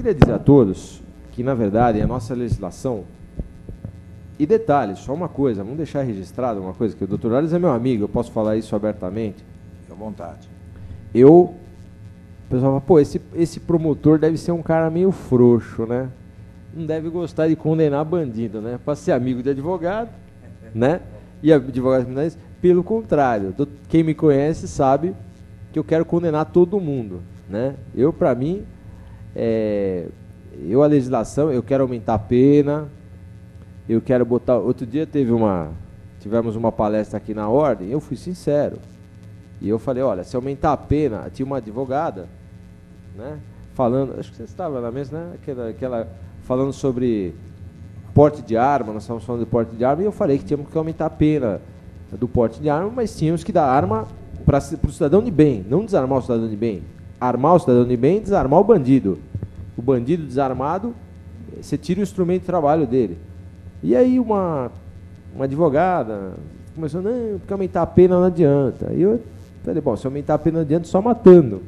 queria dizer a todos que, na verdade, a nossa legislação... E detalhe, só uma coisa, vamos deixar registrado uma coisa, que o Dr. Ales é meu amigo, eu posso falar isso abertamente. Fique à vontade. O pessoal fala, pô, esse promotor deve ser um cara meio frouxo, né? Não deve gostar de condenar bandido, né? Para ser amigo de advogado, né? E advogados criminais, pelo contrário, quem me conhece sabe que eu quero condenar todo mundo, né? Para mim, a legislação, eu quero aumentar a pena, eu quero botar... Outro dia tivemos uma palestra aqui na Ordem, eu fui sincero. E eu falei, olha, se aumentar a pena... Tinha uma advogada, né? Falando... Acho que você estava na mesa, né? Aquela falando sobre porte de arma, nós estávamos falando de porte de arma, e eu falei que tínhamos que aumentar a pena do porte de arma, mas tínhamos que dar arma para o cidadão de bem, não desarmar o cidadão de bem. Armar o cidadão de bem e desarmar o bandido. O bandido desarmado, você tira o instrumento de trabalho dele. E aí uma advogada começou, não, porque aumentar a pena não adianta. E eu falei, bom, se aumentar a pena não adianta, só matando.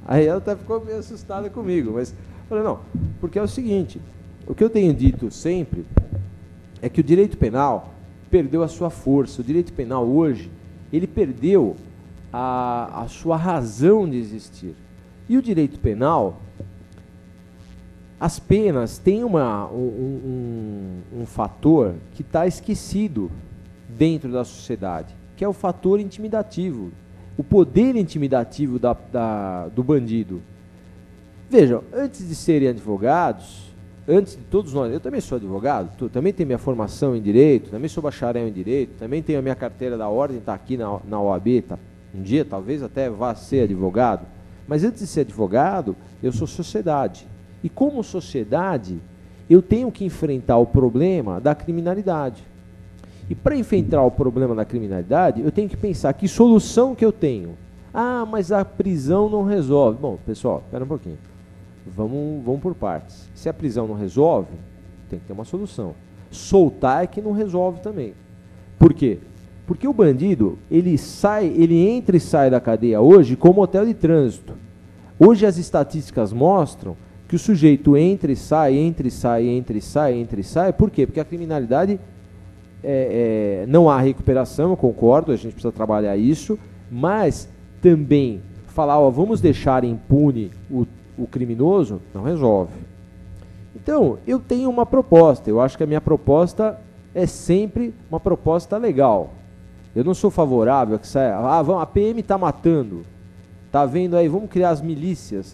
Aí ela até ficou meio assustada comigo, mas eu falei, não, porque é o seguinte, o que eu tenho dito sempre é que o direito penal perdeu a sua força. O direito penal hoje, ele perdeu a sua razão de existir. E o direito penal... As penas têm um fator que está esquecido dentro da sociedade, que é o fator intimidativo, o poder intimidativo do bandido. Vejam, antes de serem advogados, antes de todos nós, eu também sou advogado, também tenho minha formação em Direito, também sou bacharel em Direito, também tenho a minha carteira da Ordem, está aqui na OAB, um dia talvez até vá ser advogado, mas antes de ser advogado, eu sou sociedade. E como sociedade, eu tenho que enfrentar o problema da criminalidade. E para enfrentar o problema da criminalidade, eu tenho que pensar que solução que eu tenho. Ah, mas a prisão não resolve. Bom, pessoal, espera um pouquinho. Vamos por partes. Se a prisão não resolve, tem que ter uma solução. Soltar é que não resolve também. Por quê? Porque o bandido, ele entra e sai da cadeia hoje como hotel de trânsito. Hoje as estatísticas mostram que o sujeito entra e sai, por quê? Porque a criminalidade, não há recuperação, eu concordo, a gente precisa trabalhar isso, mas também falar, ó, vamos deixar impune o criminoso, não resolve. Então, eu tenho uma proposta, eu acho que a minha proposta é sempre uma proposta legal. Eu não sou favorável a que saia, a PM está matando. Está vendo aí, vamos criar as milícias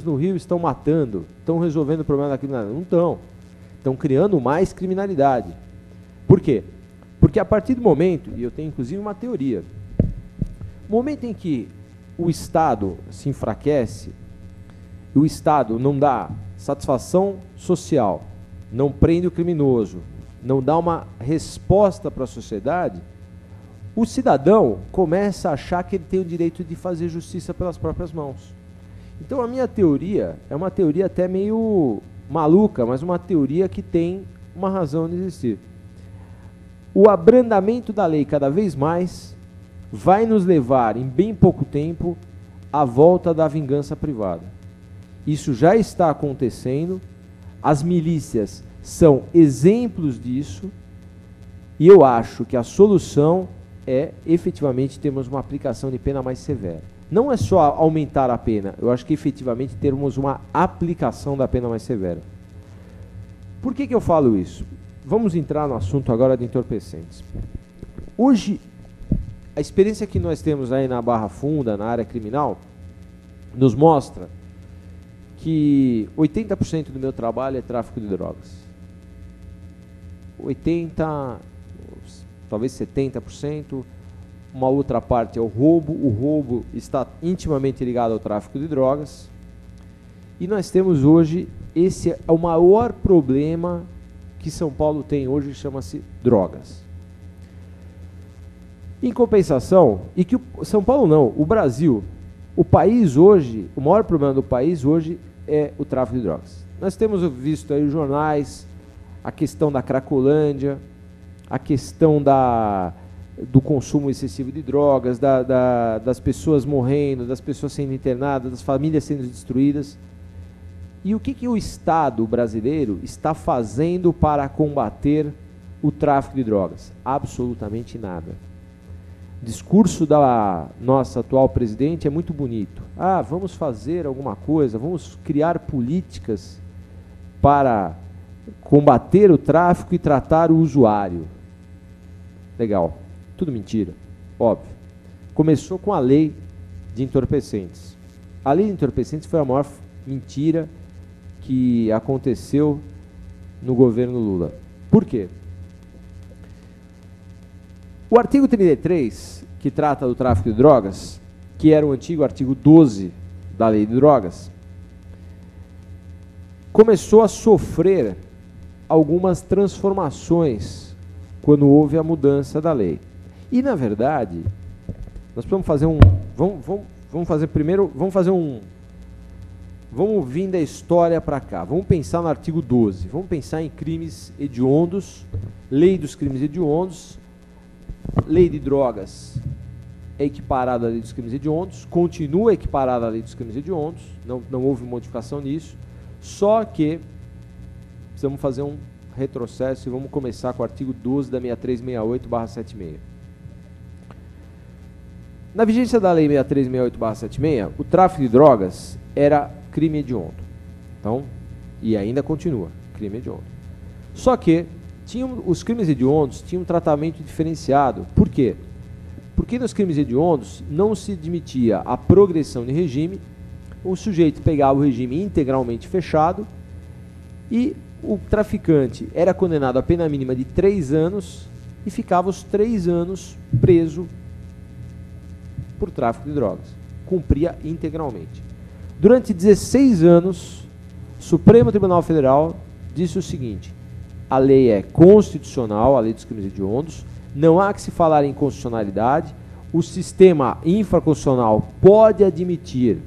no Rio estão matando, estão resolvendo o problema da criminalidade. Não estão. Estão criando mais criminalidade. Por quê? Porque a partir do momento, e eu tenho inclusive uma teoria, no momento em que o Estado se enfraquece, o Estado não dá satisfação social, não prende o criminoso, não dá uma resposta para a sociedade, o cidadão começa a achar que ele tem o direito de fazer justiça pelas próprias mãos. Então a minha teoria é uma teoria até meio maluca, mas uma teoria que tem uma razão de existir. O abrandamento da lei cada vez mais vai nos levar, em bem pouco tempo, à volta da vingança privada. Isso já está acontecendo, as milícias são exemplos disso, e eu acho que a solução é efetivamente termos uma aplicação de pena mais severa. Não é só aumentar a pena, eu acho que efetivamente termos uma aplicação da pena mais severa. Por que eu falo isso? Vamos entrar no assunto agora de entorpecentes. Hoje, a experiência que nós temos aí na Barra Funda, na área criminal, nos mostra que 80% do meu trabalho é tráfico de drogas. 80%, talvez 70%, uma outra parte é o roubo está intimamente ligado ao tráfico de drogas, e nós temos hoje, esse é o maior problema que São Paulo tem hoje, chama-se drogas. Em compensação, e que São Paulo não, o Brasil, o país hoje, o maior problema do país hoje é o tráfico de drogas. Nós temos visto aí os jornais, a questão da Cracolândia, a questão do consumo excessivo de drogas, das pessoas morrendo, das pessoas sendo internadas, das famílias sendo destruídas. E o que o Estado brasileiro está fazendo para combater o tráfico de drogas? Absolutamente nada. O discurso da nossa atual presidente é muito bonito. Ah, vamos fazer alguma coisa, vamos criar políticas para combater o tráfico e tratar o usuário. Legal. Tudo mentira, óbvio. Começou com a lei de entorpecentes. A lei de entorpecentes foi a maior mentira que aconteceu no governo Lula. Por quê? O artigo 33, que trata do tráfico de drogas, que era o antigo artigo 12 da lei de drogas, começou a sofrer algumas transformações quando houve a mudança da lei. E, na verdade, nós precisamos fazer um... Vamos fazer primeiro... Vamos vir da história para cá. Vamos pensar no artigo 12. Vamos pensar em crimes hediondos, lei dos crimes hediondos, lei de drogas é equiparada à lei dos crimes hediondos, continua equiparada à lei dos crimes hediondos, não houve modificação nisso, só que precisamos fazer um retrocesso e vamos começar com o artigo 12 da 6368/76. Na vigência da lei 6368/76, o tráfico de drogas era crime hediondo. Então, e ainda continua, crime hediondo. Só que os crimes hediondos tinham um tratamento diferenciado. Por quê? Porque nos crimes hediondos não se admitia a progressão de regime, o sujeito pegava o regime integralmente fechado e o traficante era condenado a pena mínima de 3 anos e ficava os 3 anos preso por tráfico de drogas. Cumpria integralmente. Durante 16 anos, o Supremo Tribunal Federal disse o seguinte: a lei é constitucional, a lei dos crimes hediondos, não há que se falar em constitucionalidade, o sistema infraconstitucional pode admitir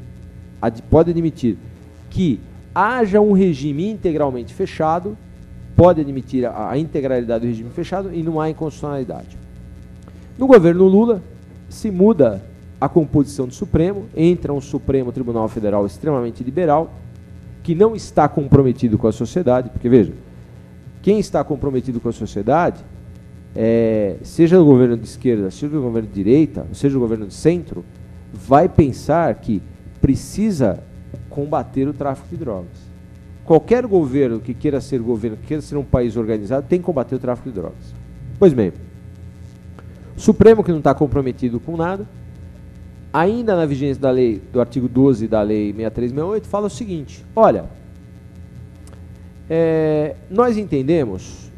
que haja um regime integralmente fechado, pode admitir a integralidade do regime fechado e não há inconstitucionalidade. No governo Lula, se muda a composição do Supremo, entra um Supremo Tribunal Federal extremamente liberal, que não está comprometido com a sociedade, porque veja, quem está comprometido com a sociedade, seja o governo de esquerda, seja o governo de direita, seja o governo de centro, vai pensar que precisa combater o tráfico de drogas. Qualquer governo que queira ser um país organizado, tem que combater o tráfico de drogas. Pois bem, o Supremo, que não está comprometido com nada, ainda na vigência da lei, do artigo 12 da lei 6368, fala o seguinte: olha, nós entendemos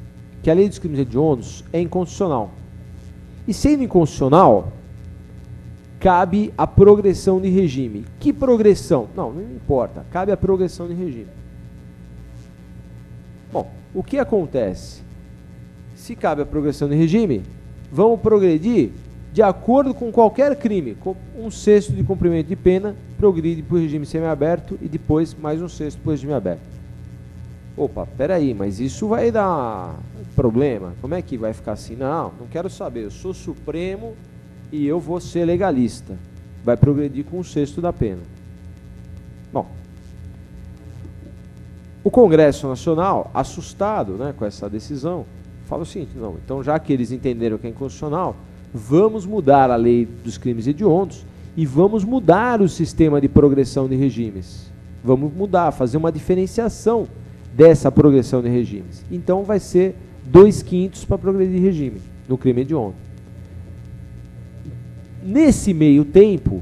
que a lei dos crimes hediondos é inconstitucional. E sendo inconstitucional, cabe a progressão de regime. Que progressão? Não importa, cabe a progressão de regime. Bom, o que acontece? Se cabe a progressão de regime, vamos progredir de acordo com qualquer crime. Com 1/6 de cumprimento de pena, progride para o regime semiaberto e depois mais 1/6 para o regime aberto. Opa, peraí, mas isso vai dar problema? Como é que vai ficar assim? Não quero saber, eu sou Supremo e eu vou ser legalista. Vai progredir com 1/6 da pena. Bom, o Congresso Nacional, assustado, né, com essa decisão, fala o seguinte: não, então já que eles entenderam que é inconstitucional, vamos mudar a lei dos crimes hediondos e vamos mudar o sistema de progressão de regimes. Vamos mudar, fazer uma diferenciação dessa progressão de regimes. Então vai ser 2/5 para progredir regime no crime hediondo. Nesse meio tempo,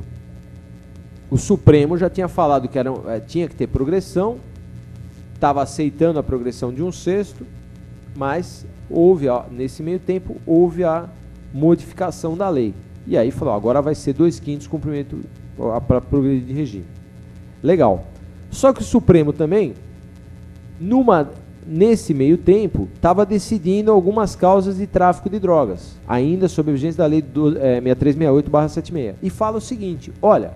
o Supremo já tinha falado que tinha que ter progressão, estava aceitando a progressão de 1/6, mas nesse meio tempo houve a modificação da lei. E aí falou, agora vai ser 2/5 cumprimento para progredir de regime. Legal. Só que o Supremo também, nesse meio tempo, estava decidindo algumas causas de tráfico de drogas, ainda sob a vigência da lei 6368/76. E fala o seguinte: olha,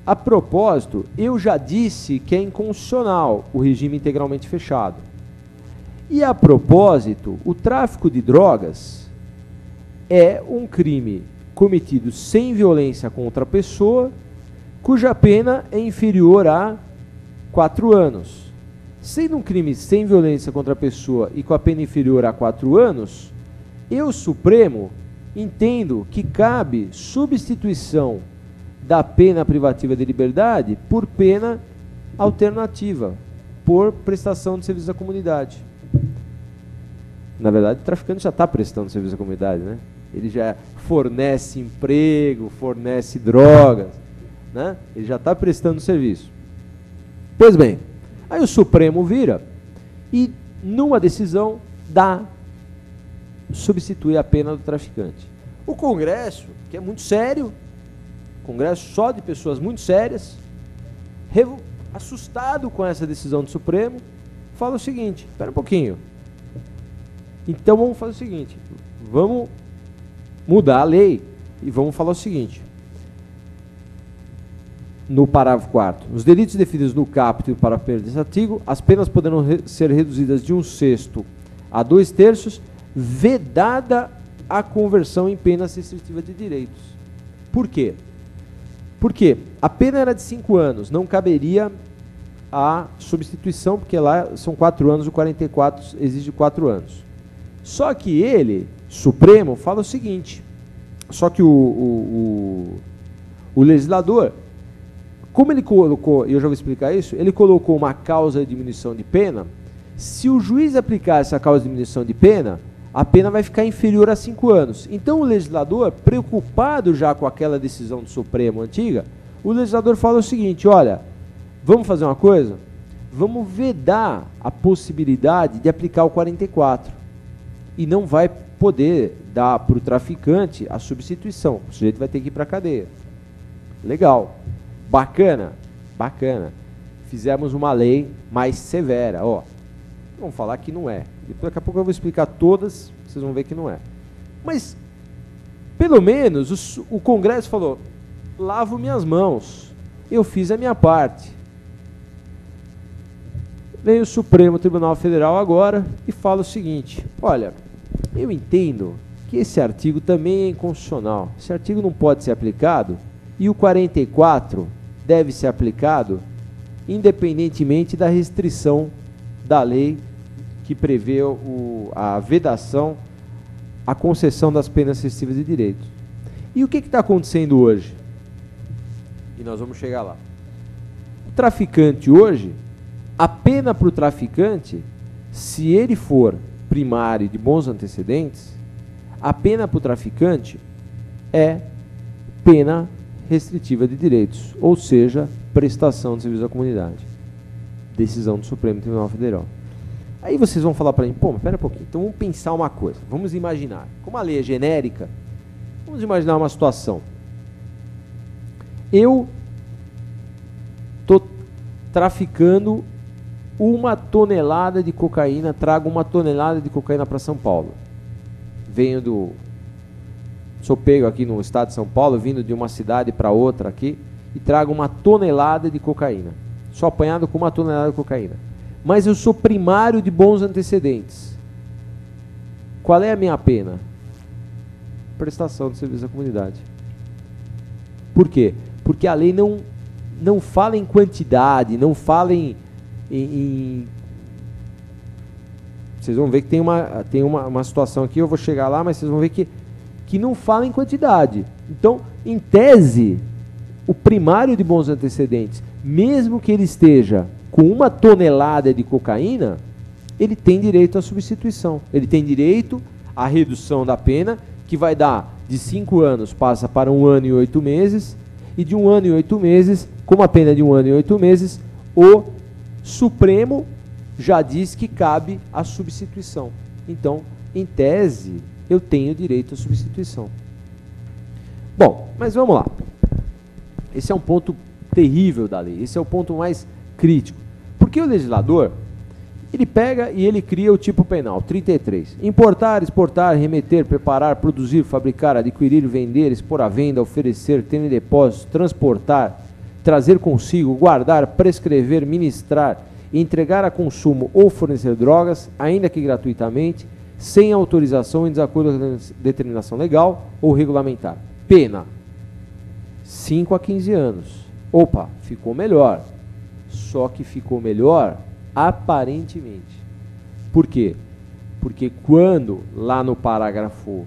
a propósito, eu já disse que é inconstitucional o regime integralmente fechado. E a propósito, o tráfico de drogas é um crime cometido sem violência contra a pessoa, cuja pena é inferior a 4 anos. Sendo um crime sem violência contra a pessoa e com a pena inferior a 4 anos, eu, Supremo, entendo que cabe substituição da pena privativa de liberdade por pena alternativa, por prestação de serviço à comunidade. Na verdade, o traficante já está prestando serviço à comunidade, né? Ele já fornece emprego, fornece drogas, né? Ele já está prestando serviço. Pois bem, aí o Supremo vira e, numa decisão, substitui a pena do traficante. O Congresso, que é muito sério, Congresso só de pessoas muito sérias, assustado com essa decisão do Supremo, fala o seguinte: espera um pouquinho, então vamos fazer o seguinte, vamos mudar a lei e vamos falar o seguinte: no parágrafo 4º, os delitos definidos no caput e no parágrafo 1º desse artigo, as penas poderão ser reduzidas de 1/6 a 2/3, vedada a conversão em penas restritivas de direitos. Por quê? Porque a pena era de 5 anos, não caberia a substituição, porque lá são 4 anos, o 44 exige 4 anos. Só que ele, Supremo, fala o seguinte, só que o legislador, como ele colocou, e eu já vou explicar isso, ele colocou uma causa de diminuição de pena. Se o juiz aplicar essa causa de diminuição de pena, a pena vai ficar inferior a 5 anos. Então o legislador, preocupado já com aquela decisão do Supremo antiga, o legislador fala o seguinte: olha, vamos fazer uma coisa? Vamos vedar a possibilidade de aplicar o 44. E não vai poder dar para o traficante a substituição. O sujeito vai ter que ir para a cadeia. Legal. Bacana. Bacana. Fizemos uma lei mais severa. Ó, vamos falar que não é. Daqui a pouco eu vou explicar todas, vocês vão ver que não é. Mas, pelo menos, o Congresso falou: lavo minhas mãos, eu fiz a minha parte. Vem o Supremo Tribunal Federal agora e fala o seguinte: olha, eu entendo que esse artigo também é inconstitucional. Esse artigo não pode ser aplicado e o 44 deve ser aplicado independentemente da restrição da lei que prevê a vedação, a concessão das penas restritivas de direitos. E o que está acontecendo hoje? E nós vamos chegar lá. O traficante hoje, a pena para o traficante, se ele for primário de bons antecedentes, a pena para o traficante é pena restritiva de direitos, ou seja, prestação de serviço à comunidade. Decisão do Supremo Tribunal Federal. Aí vocês vão falar para mim: pô, mas espera um pouquinho, então vamos pensar uma coisa, vamos imaginar, como a lei é genérica, vamos imaginar uma situação. Eu estou traficando 1 tonelada de cocaína, trago 1 tonelada de cocaína para São Paulo. Sou pego aqui no estado de São Paulo, vindo de uma cidade para outra aqui, e trago 1 tonelada de cocaína. Sou apanhado com 1 tonelada de cocaína. Mas eu sou primário de bons antecedentes. Qual é a minha pena? Prestação de serviço à comunidade. Por quê? Porque a lei não fala em quantidade, não fala em vocês vão ver que tem uma situação aqui, eu vou chegar lá, mas vocês vão ver que não fala em quantidade. Então, em tese, o primário de bons antecedentes, mesmo que ele esteja com 1 tonelada de cocaína, ele tem direito à substituição. Ele tem direito à redução da pena, que vai dar de 5 anos, passa para 1 ano e 8 meses, e de 1 ano e 8 meses, com uma pena de 1 ano e 8 meses, o Supremo já diz que cabe a substituição. Então, em tese, eu tenho direito à substituição. Bom, mas vamos lá. Esse é um ponto terrível da lei, esse é o ponto mais crítico. Porque o legislador, ele pega e ele cria o tipo penal, 33. Importar, exportar, remeter, preparar, produzir, fabricar, adquirir, vender, expor à venda, oferecer, ter em depósito, transportar, trazer consigo, guardar, prescrever, ministrar, entregar a consumo ou fornecer drogas, ainda que gratuitamente, sem autorização em desacordo com a determinação legal ou regulamentar. Pena, 5 a 15 anos. Opa, ficou melhor. Só que ficou melhor aparentemente. Por quê? Porque quando, lá no parágrafo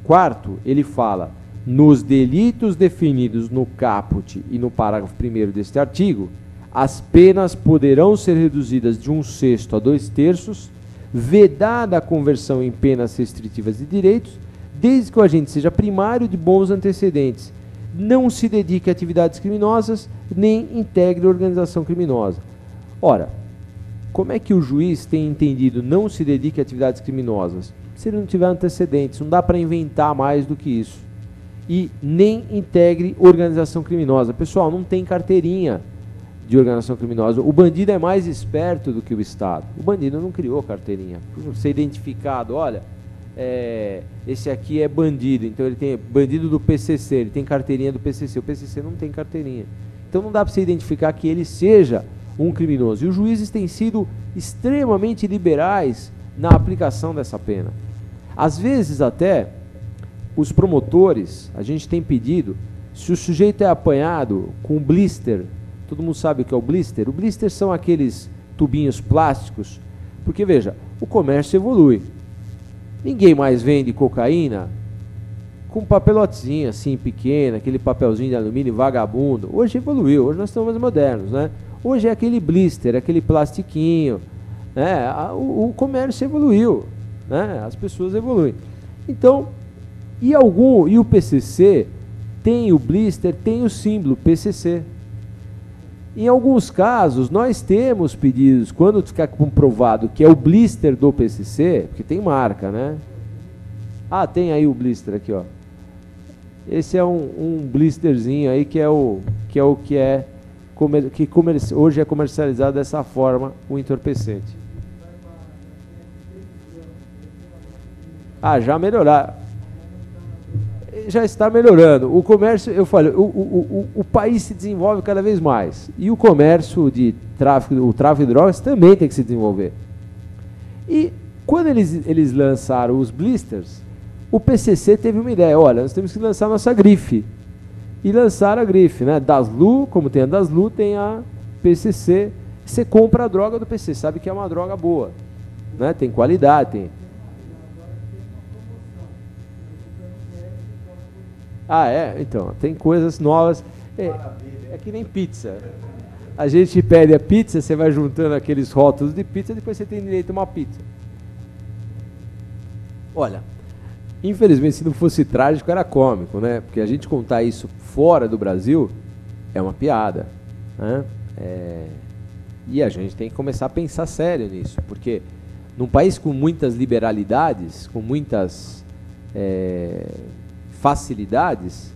4º, ele fala: nos delitos definidos no caput e no parágrafo 1º deste artigo, as penas poderão ser reduzidas de 1/6 a 2/3, vedada a conversão em penas restritivas de direitos, desde que o agente seja primário de bons antecedentes, não se dedique a atividades criminosas, nem integre organização criminosa. Ora, como é que o juiz tem entendido não se dedique a atividades criminosas? Se ele não tiver antecedentes, não dá para inventar mais do que isso. E nem integre organização criminosa. Pessoal, não tem carteirinha de organização criminosa. O bandido é mais esperto do que o Estado. O bandido não criou carteirinha. Por ser identificado, olha, esse aqui é bandido, então ele tem bandido do PCC, ele tem carteirinha do PCC. O PCC não tem carteirinha. Então não dá para você identificar que ele seja um criminoso. E os juízes têm sido extremamente liberais na aplicação dessa pena. Às vezes até os promotores, a gente tem pedido, se o sujeito é apanhado com blister, todo mundo sabe o que é o blister? O blister são aqueles tubinhos plásticos, porque veja, o comércio evolui. Ninguém mais vende cocaína com papelotezinho assim pequeno, aquele papelzinho de alumínio vagabundo. Hoje evoluiu, hoje nós estamos mais modernos, né? Hoje é aquele blister, aquele plastiquinho, né? O comércio evoluiu, né? As pessoas evoluem. Então, e o PCC tem o blister, tem o símbolo PCC. Em alguns casos, nós temos pedidos, quando ficar comprovado que é o blister do PCC, porque tem marca, né? Ah, tem aí o blister aqui, ó. Esse é um blisterzinho aí que hoje é comercializado dessa forma, o entorpecente. Ah, já melhorar. Já está melhorando. O comércio, eu falei, o país se desenvolve cada vez mais. E o comércio de tráfico, o tráfico de drogas também tem que se desenvolver. E quando eles lançaram os blisters, o PCC teve uma ideia: olha, nós temos que lançar nossa grife. E lançaram a grife, né? Daslu, como tem a Daslu, tem a PCC. Você compra a droga do PCC, sabe que é uma droga boa, né? Tem qualidade, tem. Ah, é? Então, tem coisas novas. É que nem pizza. A gente pede a pizza, você vai juntando aqueles rótulos de pizza, depois você tem direito a uma pizza. Olha, infelizmente, se não fosse trágico, era cômico, né? Porque a gente contar isso fora do Brasil é uma piada, né? E a gente tem que começar a pensar sério nisso, porque num país com muitas liberalidades, com muitas facilidades,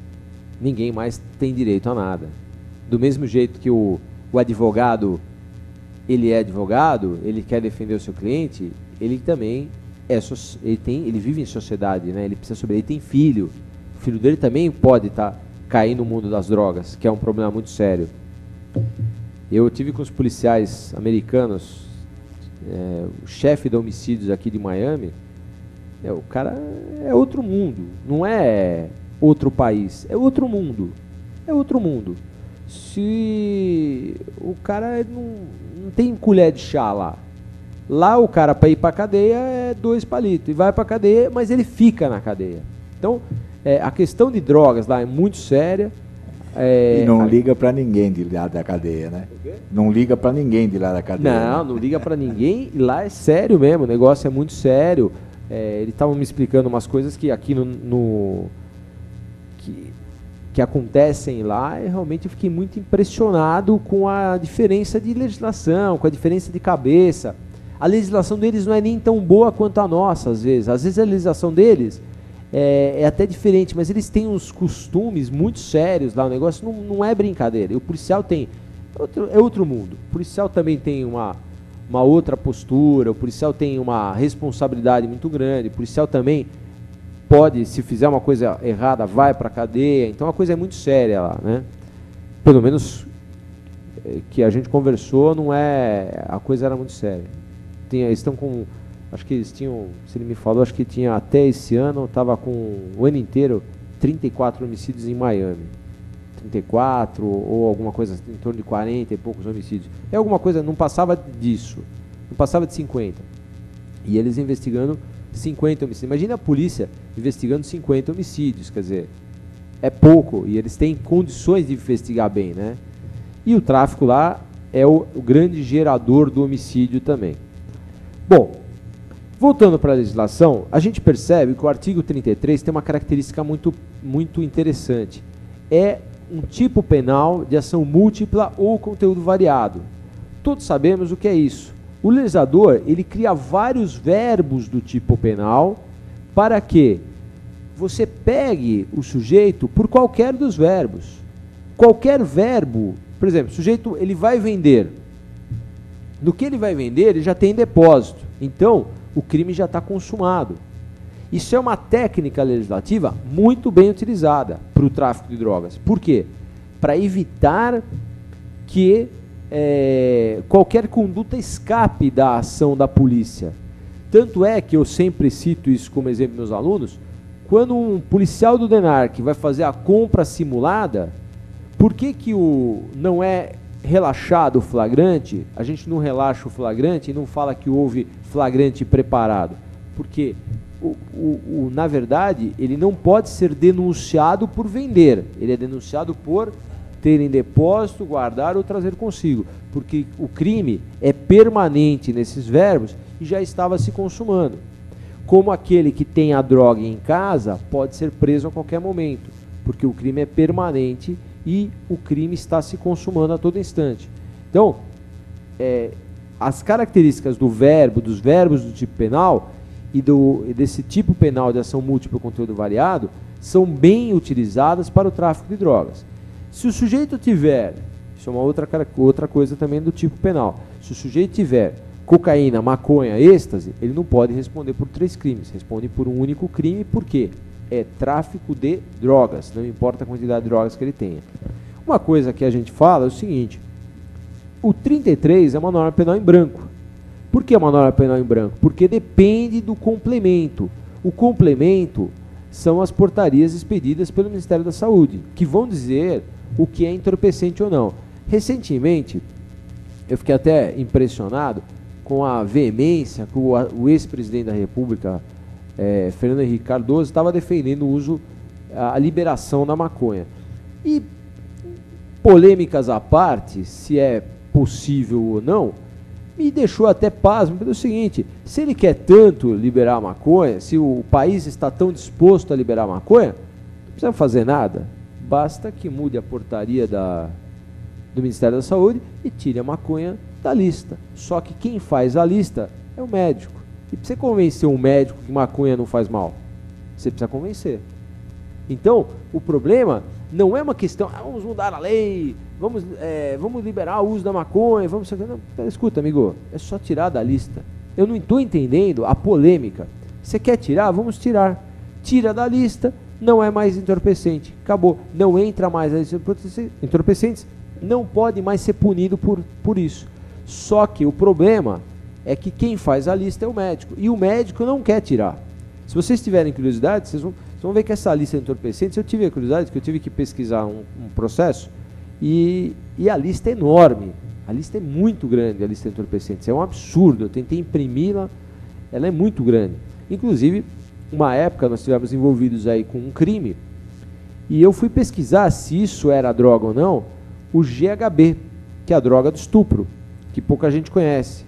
ninguém mais tem direito a nada. Do mesmo jeito que o advogado, ele é advogado, ele quer defender o seu cliente, ele também ele vive em sociedade, né? Ele precisa ele tem filho. O filho dele também pode cair no mundo das drogas, que é um problema muito sério. Eu tive com os policiais americanos, o chefe de homicídios aqui de Miami. O cara é outro mundo, não é outro país, é outro mundo. É outro mundo. Se o cara não tem colher de chá lá. Lá o cara, para ir para a cadeia, é 2 palitos. E vai para a cadeia, mas ele fica na cadeia. Então, a questão de drogas lá é muito séria. E não liga para ninguém de lá da cadeia, né? Não liga para ninguém de lá da cadeia. Não liga para ninguém. E lá é sério mesmo, o negócio é muito sério. Eles estavam me explicando umas coisas que aqui que acontecem lá, e realmente eu fiquei muito impressionado com a diferença de legislação, com a diferença de cabeça. A legislação deles não é nem tão boa quanto a nossa, às vezes. Às vezes a legislação deles é até diferente, mas eles têm uns costumes muito sérios lá, o negócio não é brincadeira. E o policial é outro mundo. O policial também tem uma outra postura, o policial tem uma responsabilidade muito grande, o policial também pode, se fizer uma coisa errada, vai para a cadeia. Então a coisa é muito séria lá, né? Pelo menos que a gente conversou, a coisa era muito séria. Eles estão com, acho que eles tinham, se ele me falou, acho que tinha até esse ano, estava com o ano inteiro 34 homicídios em Miami. 34 ou alguma coisa em torno de 40 e poucos homicídios. É alguma coisa, não passava disso, não passava de 50. E eles investigando 50 homicídios. Imagina a polícia investigando 50 homicídios, quer dizer, é pouco, e eles têm condições de investigar bem, né? E o tráfico lá é o grande gerador do homicídio também. Bom, voltando para a legislação, a gente percebe que o artigo 33 tem uma característica muito interessante. É um tipo penal de ação múltipla ou conteúdo variado. Todos sabemos o que é isso. O legislador, ele cria vários verbos do tipo penal para que você pegue o sujeito por qualquer dos verbos. Qualquer verbo, por exemplo, o sujeito ele vai vender. No que ele vai vender, ele já tem depósito. Então, o crime já está consumado. Isso é uma técnica legislativa muito bem utilizada para o tráfico de drogas. Por quê? Para evitar que qualquer conduta escape da ação da polícia. Tanto é que eu sempre cito isso como exemplo meus alunos, quando um policial do DENARC vai fazer a compra simulada, por que não é relaxado o flagrante? A gente não relaxa o flagrante e não fala que houve flagrante preparado. Porque, na verdade, ele não pode ser denunciado por vender. Ele é denunciado por ter em depósito, guardar ou trazer consigo. Porque o crime é permanente nesses verbos e já estava se consumando. Como aquele que tem a droga em casa pode ser preso a qualquer momento. Porque o crime é permanente e o crime está se consumando a todo instante. Então, as características do verbo, dos verbos do tipo penal e desse tipo penal de ação múltipla conteúdo variado são bem utilizadas para o tráfico de drogas. Se o sujeito tiver, isso é uma outra coisa também do tipo penal, se o sujeito tiver cocaína, maconha, êxtase, ele não pode responder por 3 crimes, responde por um único crime, por quê? É tráfico de drogas, não importa a quantidade de drogas que ele tenha. Uma coisa que a gente fala é o seguinte, o 33 é uma norma penal em branco. Por que é uma norma penal em branco? Porque depende do complemento. O complemento são as portarias expedidas pelo Ministério da Saúde, que vão dizer o que é entorpecente ou não. Recentemente, eu fiquei até impressionado com a veemência que o ex-presidente da República, Fernando Henrique Cardoso, estava defendendo o uso, a liberação da maconha. E, polêmicas à parte, se é possível ou não, me deixou até pasmo, pelo seguinte, se ele quer tanto liberar a maconha, se o país está tão disposto a liberar a maconha, não precisa fazer nada, basta que mude a portaria do Ministério da Saúde e tire a maconha da lista. Só que quem faz a lista é o médico. E para você convencer um médico que maconha não faz mal, você precisa convencer. Então, o problema não é uma questão, vamos mudar a lei, vamos liberar o uso da maconha, não, escuta, amigo, é só tirar da lista. Eu não estou entendendo a polêmica. Você quer tirar? Vamos tirar. Tira da lista, não é mais entorpecente. Acabou. Não entra mais nas entorpecentes, não pode mais ser punido por isso. Só que o problema é que quem faz a lista é o médico. E o médico não quer tirar. Se vocês tiverem curiosidade, vocês vão ver que essa lista de entorpecentes, eu tive a curiosidade, que eu tive que pesquisar um processo, e a lista é enorme. A lista é muito grande, a lista de entorpecentes. É um absurdo. Eu tentei imprimi-la, ela é muito grande. Inclusive, uma época nós estivemos envolvidos aí com um crime, e eu fui pesquisar se isso era droga ou não, o GHB, que é a droga do estupro, que pouca gente conhece.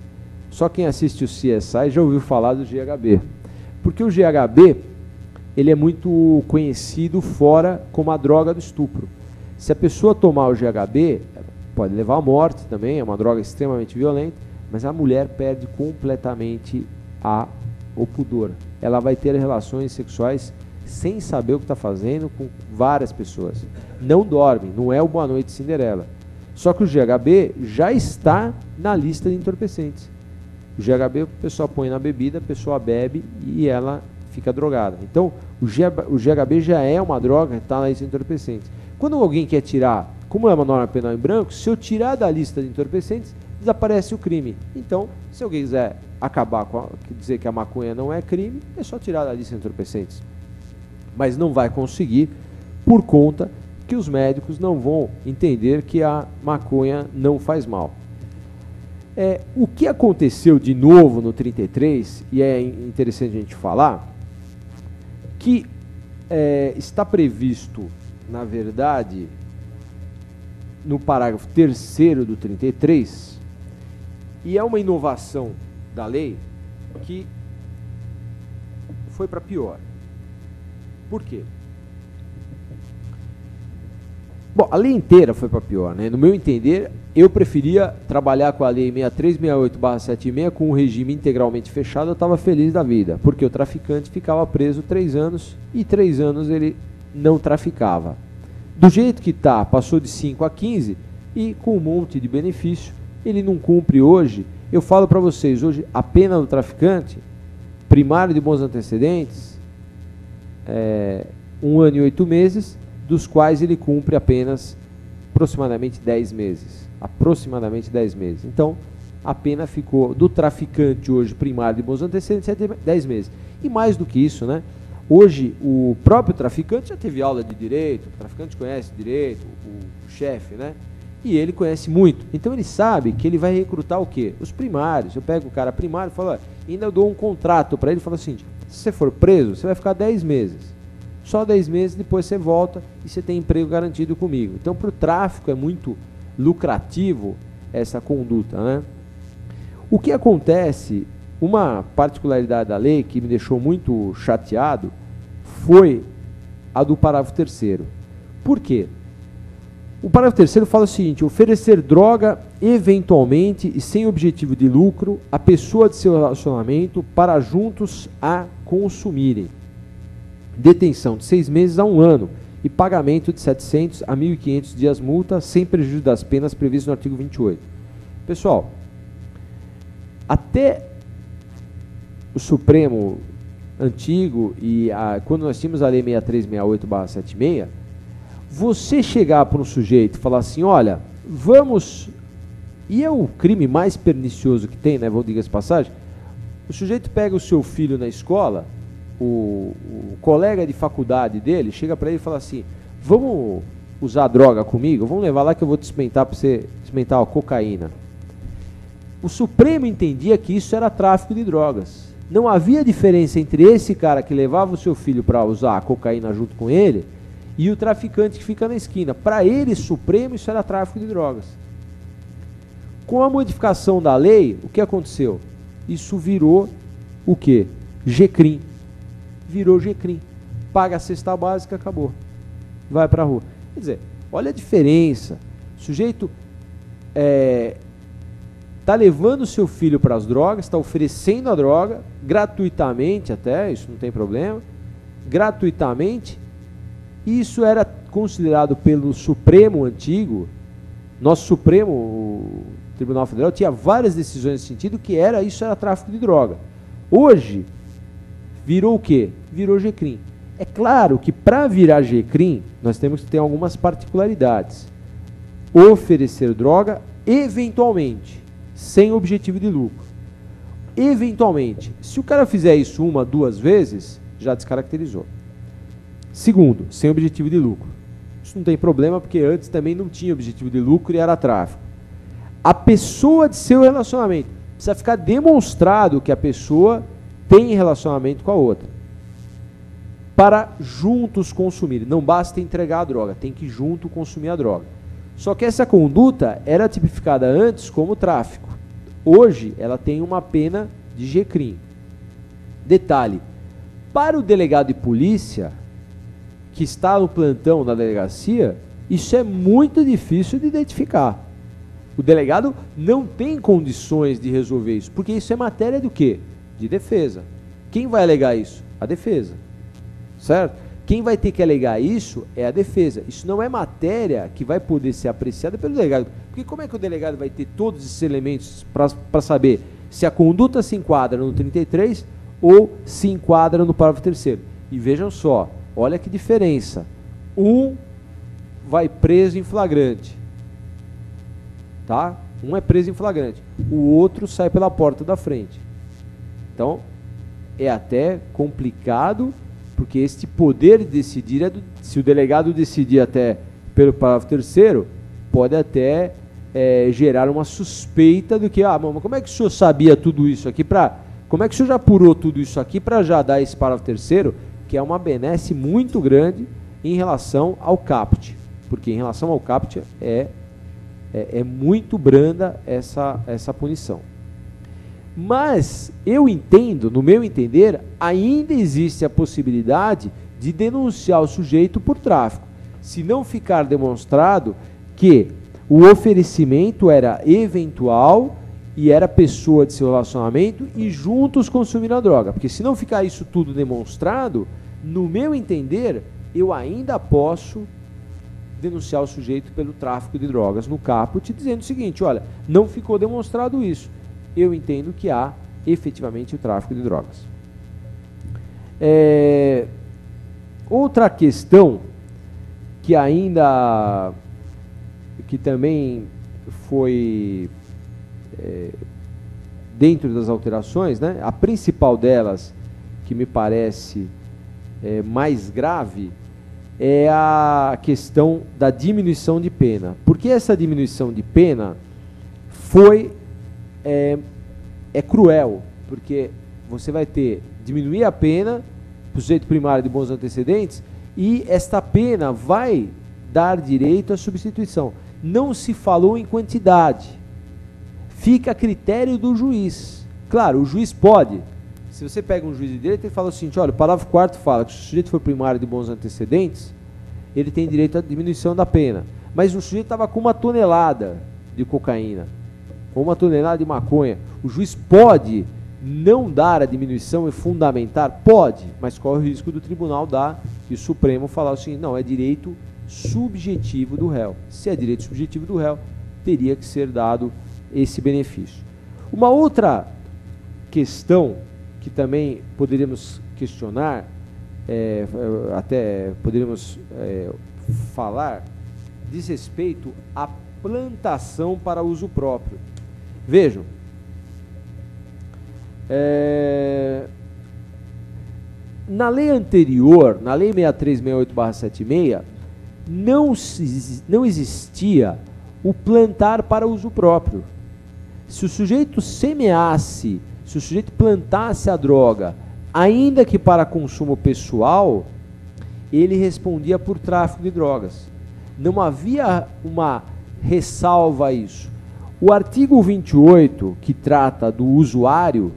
Só quem assiste o CSI já ouviu falar do GHB. Porque o GHB, ele é muito conhecido fora como a droga do estupro. Se a pessoa tomar o GHB, pode levar à morte também, é uma droga extremamente violenta, mas a mulher perde completamente o pudor. Ela vai ter relações sexuais sem saber o que está fazendo com várias pessoas. Não dorme, não é o Boa Noite Cinderela. Só que o GHB já está na lista de entorpecentes. O GHB o pessoal põe na bebida, a pessoa bebe e ela fica drogada. Então, o GHB já é uma droga que está na lista de entorpecentes. Quando alguém quer tirar, como é uma norma penal em branco, se eu tirar da lista de entorpecentes, desaparece o crime. Então, se alguém quiser acabar dizer que a maconha não é crime, é só tirar da lista de entorpecentes. Mas não vai conseguir, por conta que os médicos não vão entender que a maconha não faz mal. O que aconteceu de novo no 33, e é interessante a gente falar, que está previsto, na verdade, no parágrafo 3º do 33, e é uma inovação da lei que foi para pior. Por quê? Bom, a lei inteira foi para pior, né? No meu entender, eu preferia trabalhar com a lei 6368/76 com um regime integralmente fechado, eu estava feliz da vida, porque o traficante ficava preso 3 anos e 3 anos ele não traficava. Do jeito que está, passou de 5 a 15 e com um monte de benefício, ele não cumpre hoje. Eu falo para vocês, hoje a pena do traficante, primário de bons antecedentes, 1 ano e 8 meses, dos quais ele cumpre apenas aproximadamente 10 meses. Aproximadamente 10 meses. Então, a pena ficou do traficante hoje, primário de bons antecedentes, 10 meses. E mais do que isso, né? Hoje, o próprio traficante já teve aula de direito, o traficante conhece direito, o chefe, né? E ele conhece muito. Então, ele sabe que ele vai recrutar o quê? Os primários. Eu pego o cara primário e falo, ainda dou um contrato para ele e falo assim, se você for preso, você vai ficar 10 meses. Só 10 meses, depois você volta e você tem emprego garantido comigo. Então, para o tráfico é muito lucrativo essa conduta, né? O que acontece, uma particularidade da lei que me deixou muito chateado, foi a do parágrafo 3º. Por quê? O parágrafo 3º fala o seguinte: oferecer droga eventualmente e sem objetivo de lucro à pessoa de seu relacionamento para juntos a consumirem. Detenção de 6 meses a 1 ano e pagamento de 700 a 1.500 dias multa, sem prejuízo das penas previstas no artigo 28. Pessoal, até o Supremo antigo e quando nós tínhamos a lei 6368/76, você chegar para um sujeito e falar assim, olha, vamos... E é o crime mais pernicioso que tem, né, vou dizer essa passagem. O sujeito pega o seu filho na escola, o colega de faculdade dele chega para ele e fala assim, vamos usar droga comigo? Vamos levar lá que eu vou te experimentar para você experimentar a cocaína. O Supremo entendia que isso era tráfico de drogas. Não havia diferença entre esse cara que levava o seu filho para usar a cocaína junto com ele e o traficante que fica na esquina. Para ele, Supremo, isso era tráfico de drogas. Com a modificação da lei, o que aconteceu? Isso virou o quê? G-Crim. Virou G-Crim. Paga a cesta básica, acabou. Vai para a rua. Quer dizer, olha a diferença. O sujeito está levando o seu filho para as drogas, está oferecendo a droga, gratuitamente até, isso não tem problema, gratuitamente. Isso era considerado pelo Supremo antigo, nosso Supremo, o Tribunal Federal, tinha várias decisões nesse sentido, que isso era tráfico de droga. Hoje, virou o quê? Virou G-Crim. É claro que para virar G-Crim, nós temos que ter algumas particularidades. Oferecer droga, eventualmente, sem objetivo de lucro. Eventualmente. Se o cara fizer isso 1, 2 vezes, já descaracterizou. Segundo, sem objetivo de lucro. Isso não tem problema, porque antes também não tinha objetivo de lucro e era tráfico. A pessoa de seu relacionamento. Precisa ficar demonstrado que a pessoa tem relacionamento com a outra. Para juntos consumir. Não basta entregar a droga, tem que junto consumir a droga. Só que essa conduta era tipificada antes como tráfico. Hoje, ela tem uma pena de G-Crim. Detalhe, para o delegado de polícia, que está no plantão da delegacia, isso é muito difícil de identificar. O delegado não tem condições de resolver isso, porque isso é matéria do quê? De defesa. Quem vai alegar isso? A defesa. Certo? Quem vai ter que alegar isso é a defesa. Isso não é matéria que vai poder ser apreciada pelo delegado. Porque como é que o delegado vai ter todos esses elementos para saber se a conduta se enquadra no 33 ou se enquadra no parágrafo 3º? E vejam só, olha que diferença. Um vai preso em flagrante. Tá? Um é preso em flagrante. O outro sai pela porta da frente. Então, é até complicado, porque este poder de decidir, se o delegado decidir até pelo parágrafo 3º, pode até gerar uma suspeita do que, mas como é que o senhor sabia tudo isso aqui como é que o senhor já apurou tudo isso aqui para já dar esse parágrafo 3º, que é uma benesse muito grande em relação ao caput, porque em relação ao caput é muito branda essa punição. Mas eu entendo, no meu entender, ainda existe a possibilidade de denunciar o sujeito por tráfico, se não ficar demonstrado que o oferecimento era eventual e era pessoa de seu relacionamento e juntos consumiram a droga. Porque se não ficar isso tudo demonstrado, no meu entender, eu ainda posso denunciar o sujeito pelo tráfico de drogas no caput, dizendo o seguinte, olha, não ficou demonstrado isso. Eu entendo que há efetivamente o tráfico de drogas. Outra questão que também foi dentro das alterações, né? A principal delas, que me parece mais grave, é a questão da diminuição de pena. Porque essa diminuição de pena é cruel, porque você vai diminuir a pena para o sujeito primário de bons antecedentes e esta pena vai dar direito à substituição. Não se falou em quantidade, fica a critério do juiz. Claro, o juiz pode, se você pega um juiz de direito, ele fala o seguinte, olha, o parágrafo 4º fala que se o sujeito for primário de bons antecedentes, ele tem direito à diminuição da pena. Mas o sujeito estava com 1 tonelada de cocaína, ou 1 tonelada de maconha. O juiz pode não dar a diminuição e fundamentar? Pode, mas corre o risco do tribunal dar e o Supremo falar assim, não, é direito subjetivo do réu. Se é direito subjetivo do réu, teria que ser dado esse benefício. Uma outra questão que também poderíamos questionar, até poderíamos falar, diz respeito à plantação para uso próprio. Vejam, na lei anterior, na lei 6368/76, não existia o plantar para uso próprio. Se o sujeito semeasse, se o sujeito plantasse a droga, ainda que para consumo pessoal, ele respondia por tráfico de drogas. Não havia uma ressalva a isso. O artigo 28, que trata do usuário,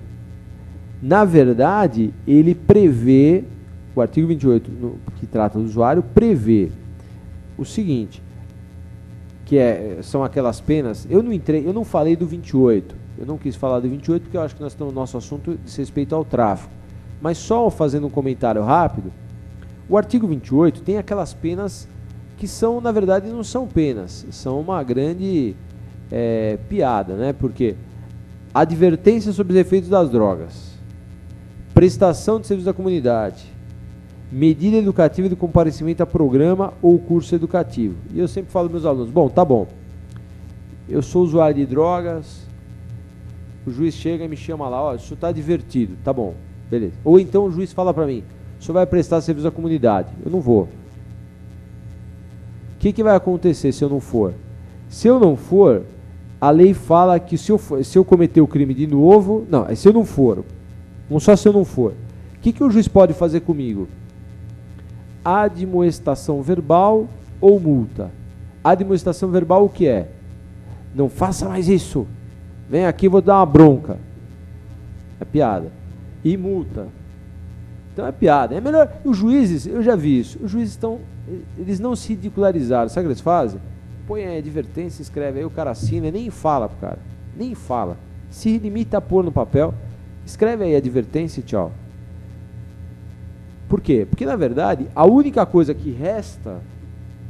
na verdade, ele prevê, o artigo 28, que trata do usuário, prevê o seguinte, que são aquelas penas, eu não falei do 28, eu não quis falar do 28 porque eu acho que nós estamos no nosso assunto diz respeito ao tráfico, mas só fazendo um comentário rápido, o artigo 28 tem aquelas penas que são, na verdade, não são penas, são uma grande piada, né? Porque advertência sobre os efeitos das drogas, prestação de serviço da comunidade, medida educativa de comparecimento a programa ou curso educativo. E eu sempre falo aos meus alunos, bom, tá bom, eu sou usuário de drogas, o juiz chega e me chama lá, ó, o senhor está advertido, tá bom, beleza. Ou então o juiz fala para mim, o senhor vai prestar serviço à comunidade, eu não vou. O que vai acontecer se eu não for? Se eu não for, a lei fala que se eu cometer o crime de novo, não, se eu não for, só se eu não for, o que o juiz pode fazer comigo? Admoestação verbal ou multa. Admoestação verbal o que é? Não faça mais isso. Vem aqui, vou dar uma bronca. É piada. E multa. Então é piada. É melhor. Os juízes, eu já vi isso. Os juízes eles não se ridicularizaram. Sabe o que eles fazem? Põe a advertência, escreve aí, o cara assina, nem fala pro cara. Nem fala. Se limita a pôr no papel. Escreve aí a advertência e tchau. Por quê? Porque, na verdade, a única coisa que resta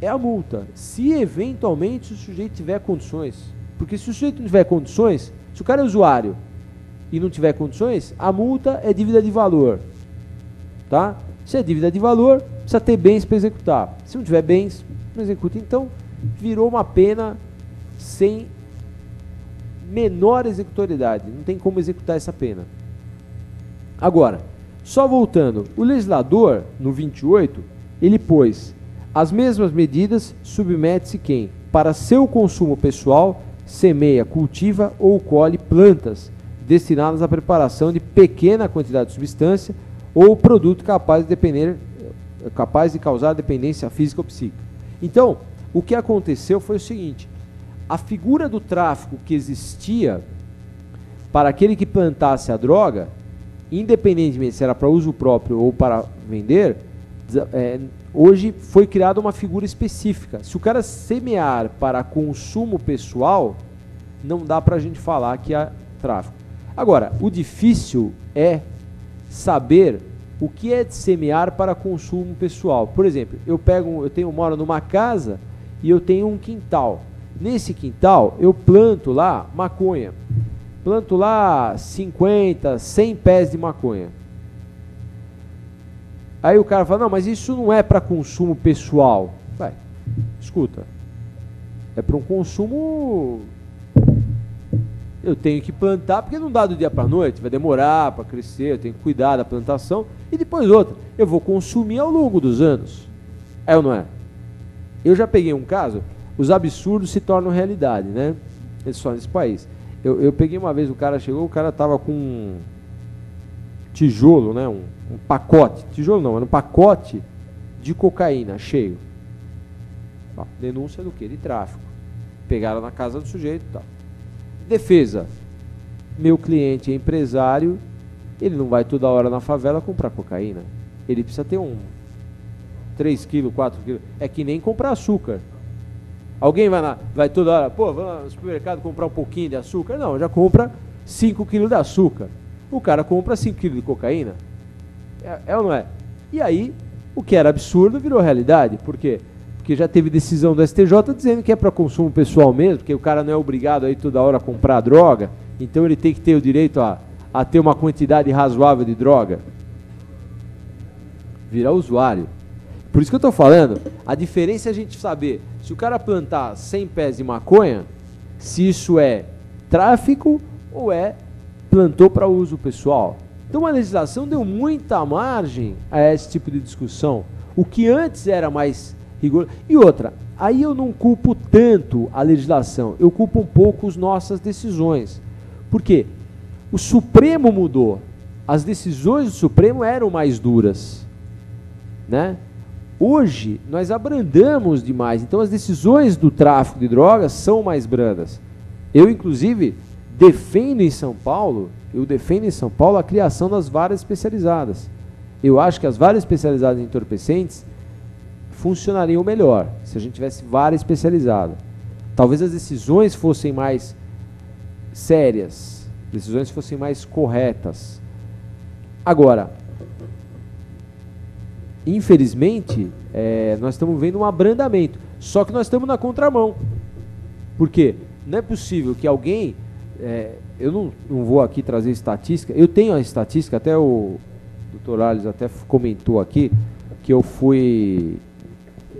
é a multa. Se, eventualmente, o sujeito tiver condições. Porque se o sujeito não tiver condições, se o cara é usuário e não tiver condições, a multa é dívida de valor. Tá? Se é dívida de valor, precisa ter bens para executar. Se não tiver bens, não executa. Então, virou uma pena sem menor executoriedade. Não tem como executar essa pena. Agora, só voltando, o legislador, no 28, ele pôs As mesmas medidas submete-se quem, para seu consumo pessoal, semeia, cultiva ou colhe plantas destinadas à preparação de pequena quantidade de substância ou produto capaz de causar dependência física ou psíquica. Então, o que aconteceu foi o seguinte: a figura do tráfico que existia para aquele que plantasse a droga, independentemente se era para uso próprio ou para vender, hoje foi criada uma figura específica. Se o cara semear para consumo pessoal, não dá para a gente falar que há tráfico. Agora, o difícil é saber o que é de semear para consumo pessoal. Por exemplo, eu moro numa casa e eu tenho um quintal. Nesse quintal eu planto lá maconha. Planto lá 50, 100 pés de maconha. Aí o cara fala: não, mas isso não é para consumo pessoal. Vai, escuta, é para um consumo. Eu tenho que plantar porque não dá do dia para a noite, vai demorar para crescer, eu tenho que cuidar da plantação. E depois outra, eu vou consumir ao longo dos anos. É ou não é? Eu já peguei um caso, os absurdos se tornam realidade, né? Só nesse país. Eu peguei uma vez, o cara chegou, o cara tava com um tijolo, né? Um pacote, tijolo não, era um pacote de cocaína cheio. Denúncia do quê? De tráfico. Pegaram na casa do sujeito e tal. Defesa: meu cliente é empresário, ele não vai toda hora na favela comprar cocaína. Ele precisa ter 3 quilos, 4 quilos. É que nem comprar açúcar. Alguém vai toda hora, pô, vai no supermercado comprar um pouquinho de açúcar? Não, já compra 5 quilos de açúcar. O cara compra 5 quilos de cocaína. É ou não é? E aí, o que era absurdo virou realidade. Por quê? Porque já teve decisão do STJ dizendo que é para consumo pessoal mesmo, porque o cara não é obrigado aí toda hora a comprar droga, então ele tem que ter o direito a ter uma quantidade razoável de droga. Vira usuário. Por isso que eu estou falando, a diferença é a gente saber se o cara plantar 100 pés de maconha, se isso é tráfico ou plantou para uso pessoal. Então a legislação deu muita margem a esse tipo de discussão. O que antes era mais rigoroso. E outra, aí eu não culpo tanto a legislação, eu culpo um pouco as nossas decisões. Por quê? O Supremo mudou. As decisões do Supremo eram mais duras, né? Hoje, nós abrandamos demais, então as decisões do tráfico de drogas são mais brandas. Eu, inclusive, defendo em São Paulo a criação das varas especializadas. Eu acho que as varas especializadas em entorpecentes funcionariam melhor se a gente tivesse vara especializada. Talvez as decisões fossem mais sérias, decisões fossem mais corretas. Agora, infelizmente, nós estamos vendo um abrandamento. Só que nós estamos na contramão. Por quê? Não é possível que alguém... eu não vou aqui trazer estatística. Eu tenho a estatística, até o Dr. Alves até comentou aqui, que eu fui...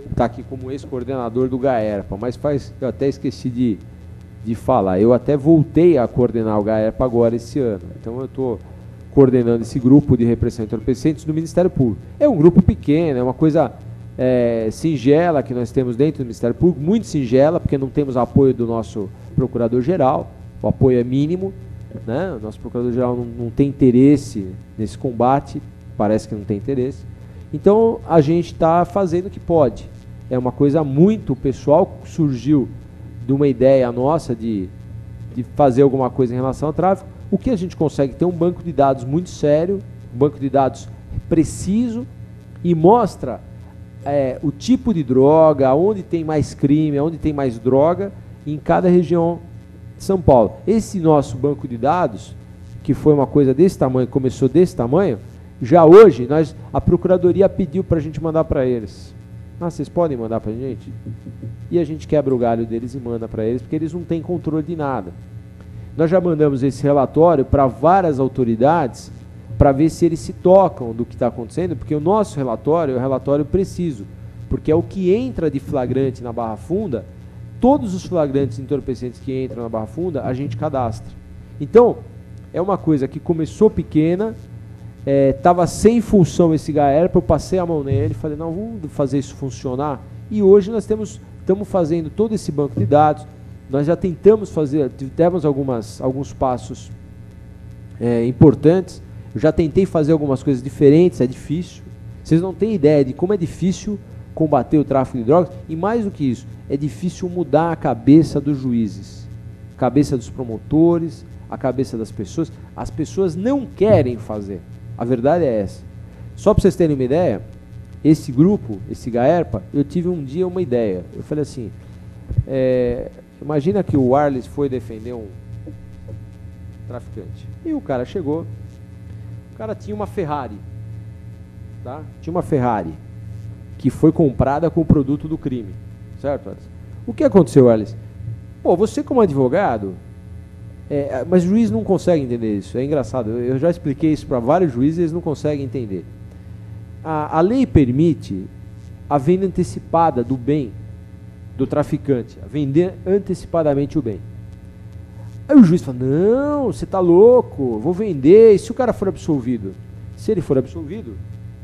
Está aqui como ex-coordenador do GAERPA, mas eu até esqueci de falar. Eu até voltei a coordenar o GAERPA agora esse ano. Então eu estou coordenando esse grupo de repressão a entorpecentes do Ministério Público. É um grupo pequeno, é uma coisa singela que nós temos dentro do Ministério Público, muito singela, porque não temos apoio do nosso Procurador-Geral, o apoio é mínimo, né? O nosso Procurador-Geral não tem interesse nesse combate, parece que não tem interesse. Então a gente está fazendo o que pode. É uma coisa muito pessoal, surgiu de uma ideia nossa de fazer alguma coisa em relação ao tráfico. O que a gente consegue ter um banco de dados muito sério, um banco de dados preciso e mostra o tipo de droga, onde tem mais crime, onde tem mais droga em cada região de São Paulo. Esse nosso banco de dados, que foi uma coisa desse tamanho, começou desse tamanho, já hoje a Procuradoria pediu para a gente mandar para eles. Vocês podem mandar para a gente? E a gente quebra o galho deles e manda para eles, porque eles não têm controle de nada. Nós já mandamos esse relatório para várias autoridades para ver se eles se tocam do que está acontecendo, porque o nosso relatório é um relatório preciso, porque é o que entra de flagrante na Barra Funda, todos os flagrantes entorpecentes que entram na Barra Funda, a gente cadastra. Então, é uma coisa que começou pequena, estava sem função esse GAERPA, eu passei a mão nele, falei, não, vamos fazer isso funcionar. E hoje nós estamos fazendo todo esse banco de dados, nós já tentamos fazer, tivemos alguns passos importantes, eu já tentei fazer algumas coisas diferentes, é difícil. Vocês não têm ideia de como é difícil combater o tráfico de drogas, e mais do que isso, é difícil mudar a cabeça dos juízes, a cabeça dos promotores, a cabeça das pessoas. As pessoas não querem fazer, a verdade é essa. Só para vocês terem uma ideia, esse grupo, esse GAERPA, eu tive um dia uma ideia, eu falei assim, imagina que o Arles foi defender um traficante, e o cara chegou, o cara tinha uma Ferrari, tá? Tinha uma Ferrari, que foi comprada com o produto do crime, certo, Arles? O que aconteceu, Arles? Pô, você como advogado, mas o juiz não consegue entender isso, é engraçado, eu já expliquei isso para vários juízes, eles não conseguem entender. A lei permite a venda antecipada do bem do traficante, a vender antecipadamente o bem. Aí o juiz fala, não, você está louco, vou vender, e se o cara for absolvido? Se ele for absolvido,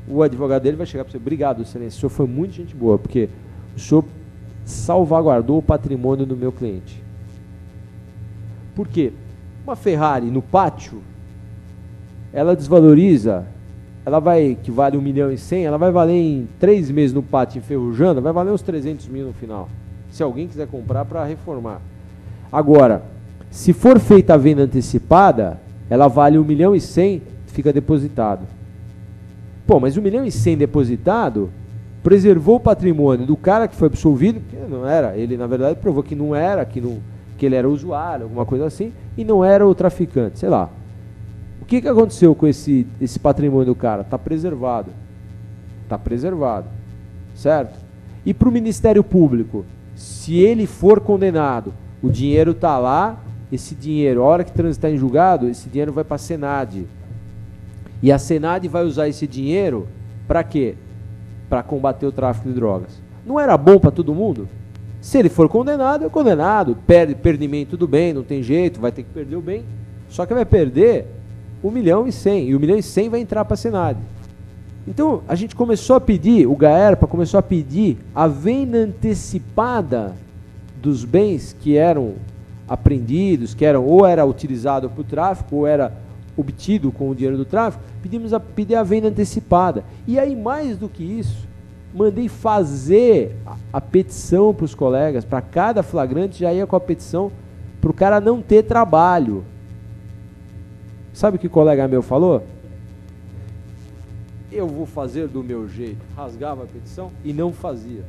o advogado dele vai chegar para você, obrigado, excelência, o senhor foi muito gente boa, porque o senhor salvaguardou o patrimônio do meu cliente. Por quê? Uma Ferrari no pátio, ela desvaloriza, que vale 1.100.000, ela vai valer em 3 meses no pátio enferrujando, vai valer uns 300 mil no final, se alguém quiser comprar para reformar. Agora, se for feita a venda antecipada, ela vale 1.100.000, fica depositado. Pô, mas 1.100.000 depositado preservou o patrimônio do cara que foi absolvido, que não era, ele na verdade provou que não era, que ele era usuário, alguma coisa assim, e não era o traficante, sei lá. O que aconteceu com esse patrimônio do cara? Está preservado. Está preservado. Certo? E para o Ministério Público, se ele for condenado, o dinheiro está lá, esse dinheiro, a hora que transitar em julgado, esse dinheiro vai para a Senad. E a Senad vai usar esse dinheiro para quê? Para combater o tráfico de drogas. Não era bom para todo mundo? Se ele for condenado, é condenado. Perdimento, tudo bem, não tem jeito, vai ter que perder o bem. Só que vai perder 1.100.000. E 1.100.000 vai entrar para a Senad. Então, a gente começou a pedir, o GAERPA começou a pedir a venda antecipada dos bens que eram apreendidos, que eram ou era utilizado para o tráfico, ou era obtido com o dinheiro do tráfico, pedimos a pedir a venda antecipada. E aí, mais do que isso, mandei fazer a petição para os colegas, para cada flagrante já ia com a petição, para o cara não ter trabalho. Sabe o que o colega meu falou? Eu vou fazer do meu jeito. Rasgava a petição e não fazia.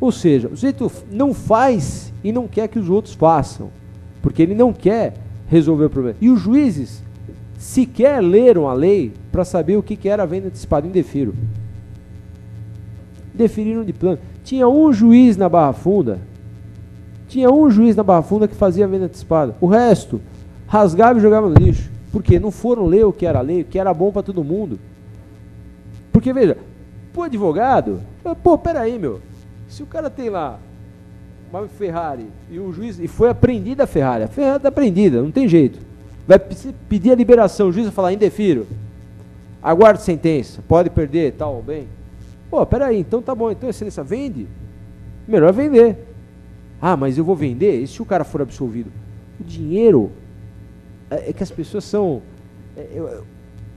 Ou seja, o sujeito não faz e não quer que os outros façam, porque ele não quer resolver o problema. E os juízes sequer leram a lei para saber o que era a venda antecipada. Indefiro. Deferiram de plano. Tinha um juiz na Barra Funda, que fazia a venda antecipada. O resto rasgava e jogava no lixo. Porque não foram ler o que era lei, o que era bom para todo mundo. Porque, veja, pro advogado, peraí, meu, se o cara tem lá uma Ferrari e o juiz, e foi apreendida a Ferrari está apreendida, não tem jeito. Vai pedir a liberação, o juiz vai falar, indefiro, aguarde sentença, pode perder, tal, bem. Peraí, então tá bom, então excelência, vende. Melhor vender. Ah, mas eu vou vender? E se o cara for absolvido? O dinheiro, é que as pessoas são...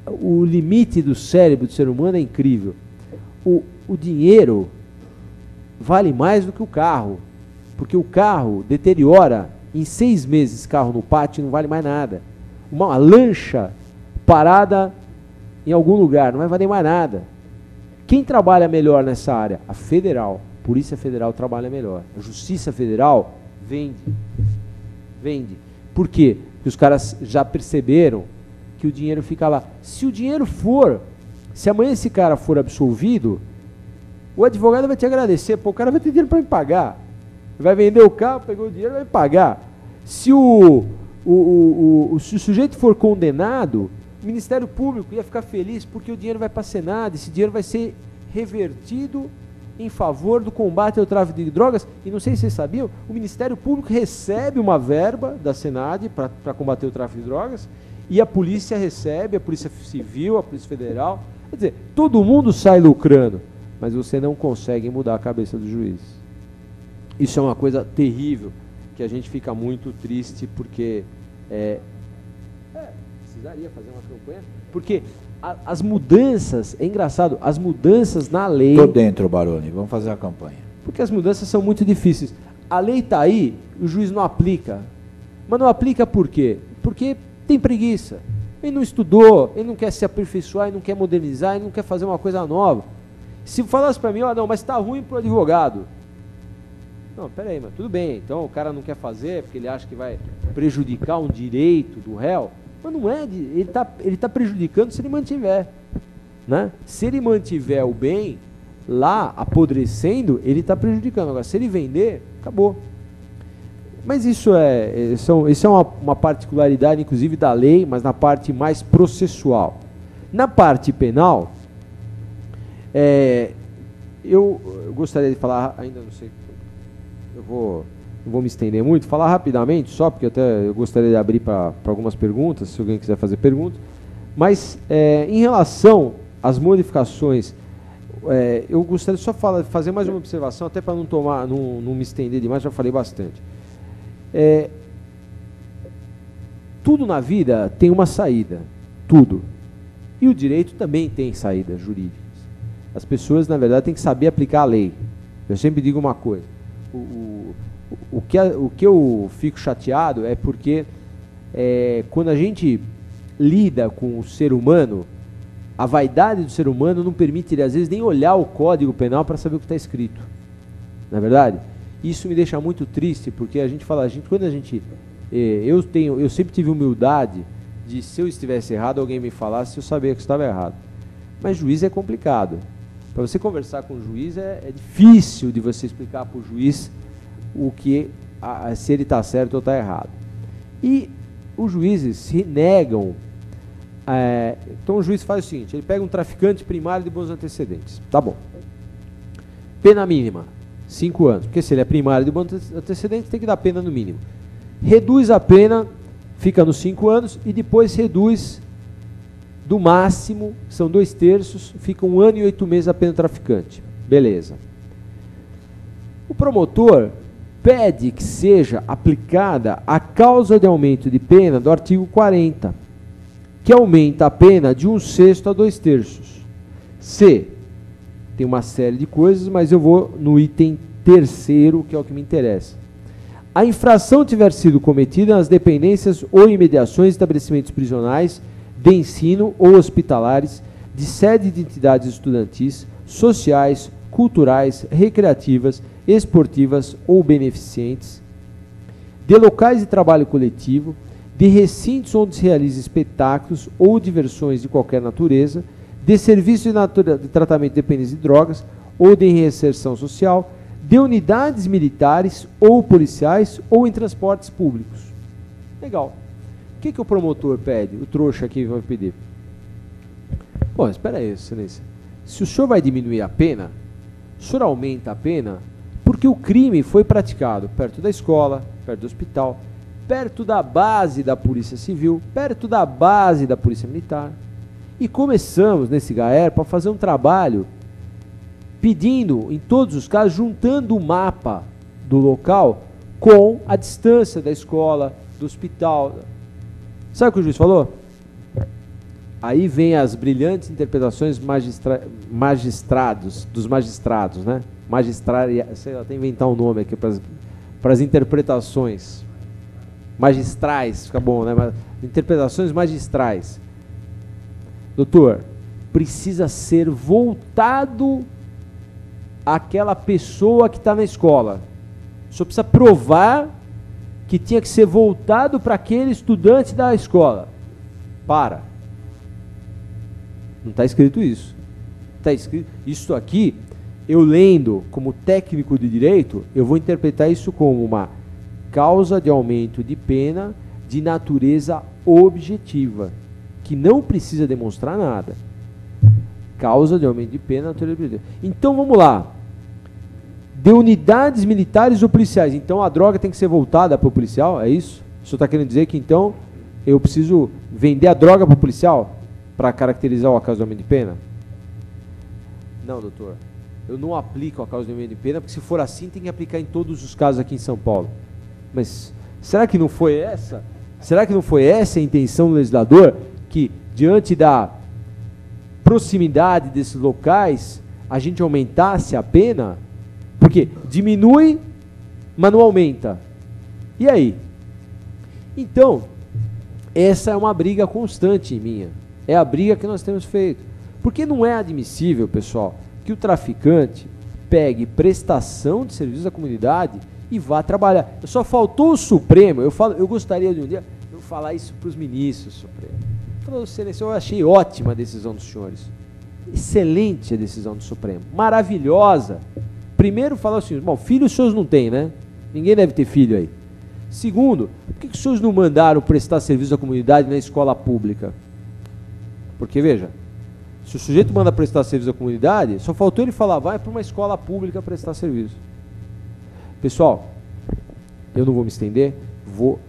o limite do cérebro do ser humano é incrível. O dinheiro vale mais do que o carro, porque o carro deteriora em 6 meses, carro no pátio não vale mais nada. Uma lancha parada em algum lugar não vai valer mais nada. Quem trabalha melhor nessa área? A federal. A Polícia Federal trabalha melhor. A Justiça Federal vende. Por quê? Porque os caras já perceberam que o dinheiro fica lá. Se o dinheiro se amanhã esse cara for absolvido, o advogado vai te agradecer, o cara vai ter dinheiro para me pagar. Vai vender o carro, pegou o dinheiro, vai me pagar. Se o sujeito for condenado, o Ministério Público ia ficar feliz porque o dinheiro vai para a Senad, esse dinheiro vai ser revertido em favor do combate ao tráfico de drogas. E não sei se vocês sabiam, o Ministério Público recebe uma verba da Senad para combater o tráfico de drogas, e a polícia recebe, a polícia civil, a polícia federal. Quer dizer, todo mundo sai lucrando, mas você não consegue mudar a cabeça do juiz. Isso é uma coisa terrível, que a gente fica muito triste, porque precisaria fazer uma campanha, porque as mudanças, é engraçado, as mudanças na lei... Estou dentro, Baroni, vamos fazer a campanha. Porque as mudanças são muito difíceis. A lei está aí, o juiz não aplica. Mas não aplica por quê? Porque tem preguiça. Ele não estudou, ele não quer se aperfeiçoar, ele não quer modernizar, ele não quer fazer uma coisa nova. Se falasse para mim, não, mas está ruim para o advogado. Não, peraí, mas tudo bem, então o cara não quer fazer porque ele acha que vai prejudicar um direito do réu, mas não é, ele tá prejudicando se ele mantiver, né? Se ele mantiver o bem lá, apodrecendo, ele está prejudicando. Agora, se ele vender, acabou. Mas isso é uma particularidade, inclusive, da lei, mas na parte mais processual. Na parte penal, eu gostaria de falar, ainda não sei, não vou me estender muito, falar rapidamente, só porque eu gostaria de abrir para algumas perguntas, se alguém quiser fazer perguntas, mas em relação às modificações, eu gostaria só fazer mais uma observação, até para não me estender demais, já falei bastante. Tudo na vida tem uma saída, tudo. E o direito também tem saídas jurídicas. As pessoas, na verdade, têm que saber aplicar a lei. Eu sempre digo uma coisa, o que eu fico chateado é porque quando a gente lida com o ser humano, a vaidade do ser humano não permite ele, às vezes, nem olhar o Código Penal para saber o que está escrito. Não é verdade? Isso me deixa muito triste, porque a gente fala, eu sempre tive humildade de, se eu estivesse errado, alguém me falasse, eu sabia que estava errado. Mas juiz é complicado. Para você conversar com o juiz, é difícil de você explicar para o juiz se ele está certo ou está errado. E os juízes se negam. Então o juiz faz o seguinte, ele pega um traficante primário de bons antecedentes. Tá bom. Pena mínima, 5 anos. Porque se ele é primário de bons antecedentes, tem que dar pena no mínimo. Reduz a pena, fica nos 5 anos, e depois reduz do máximo, são 2/3, fica 1 ano e 8 meses a pena do traficante. Beleza. O promotor pede que seja aplicada a causa de aumento de pena do artigo 40, que aumenta a pena de 1/6 a 2/3. Se tem uma série de coisas, mas eu vou no item 3º, que é o que me interessa. A infração tiver sido cometida nas dependências ou imediações de estabelecimentos prisionais, de ensino ou hospitalares, de sede de entidades estudantis, sociais, culturais, recreativas, esportivas ou beneficentes, de locais de trabalho coletivo, de recintos onde se realiza espetáculos ou diversões de qualquer natureza, de serviços de tratamento de dependência de drogas ou de reinserção social, de unidades militares ou policiais ou em transportes públicos. Legal. O que o promotor pede? O trouxa aqui vai pedir. Pô, espera aí, excelência. Se o senhor vai diminuir a pena, o senhor aumenta a pena porque o crime foi praticado perto da escola, perto do hospital, perto da base da Polícia Civil, perto da base da Polícia Militar. E começamos, nesse GAER, para fazer um trabalho pedindo, em todos os casos, juntando o mapa do local com a distância da escola, do hospital. Sabe o que o juiz falou? Aí vem as brilhantes interpretações dos magistrados, né? Sei lá, tem que inventar um nome aqui para as interpretações magistrais, fica bom, né? Mas, interpretações magistrais. Doutor, precisa ser voltado àquela pessoa que está na escola. O senhor precisa provar que tinha que ser voltado para aquele estudante da escola. Não está escrito isso. Está escrito isso aqui, eu lendo como técnico de direito, eu vou interpretar isso como uma causa de aumento de pena de natureza objetiva, que não precisa demonstrar nada. Causa de aumento de pena de natureza objetiva. Então vamos lá. De unidades militares ou policiais. Então a droga tem que ser voltada para o policial, é isso? O senhor está querendo dizer que então eu preciso vender a droga para o policial para caracterizar o acaso de pena? Não, doutor. Eu não aplico a causa de aumento de pena, porque se for assim, tem que aplicar em todos os casos aqui em São Paulo. Mas será que não foi essa? Será que não foi essa a intenção do legislador? Que, diante da proximidade desses locais, a gente aumentasse a pena? Porque diminui, mas não aumenta. E aí? Então, essa é uma briga constante minha. É a briga que nós temos feito. Porque não é admissível, pessoal, que o traficante pegue prestação de serviço à comunidade e vá trabalhar. Só faltou o Supremo, eu gostaria de um dia eu falar isso para os ministros do Supremo. Falou, Excelência, eu achei ótima a decisão dos senhores. Excelente a decisão do Supremo. Maravilhosa. Primeiro, falou assim, bom, filho os senhores não têm, né? Ninguém deve ter filho aí. Segundo, por que os senhores não mandaram prestar serviço à comunidade na escola pública? Porque, veja, se o sujeito manda prestar serviço à comunidade, só faltou ele falar, vai para uma escola pública prestar serviço. Pessoal, eu não vou me estender, vou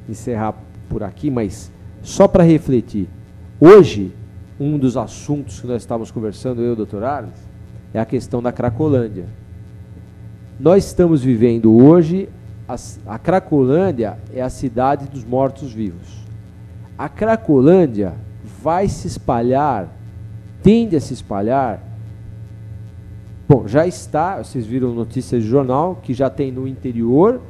encerrar por aqui, mas só para refletir. Hoje, um dos assuntos que nós estávamos conversando, eu e o Dr. Arles, é a questão da Cracolândia. Nós estamos vivendo hoje, a Cracolândia é a cidade dos mortos-vivos. A Cracolândia vai se espalhar, tende a se espalhar. Bom, já está, vocês viram notícias de jornal, que já tem no interior,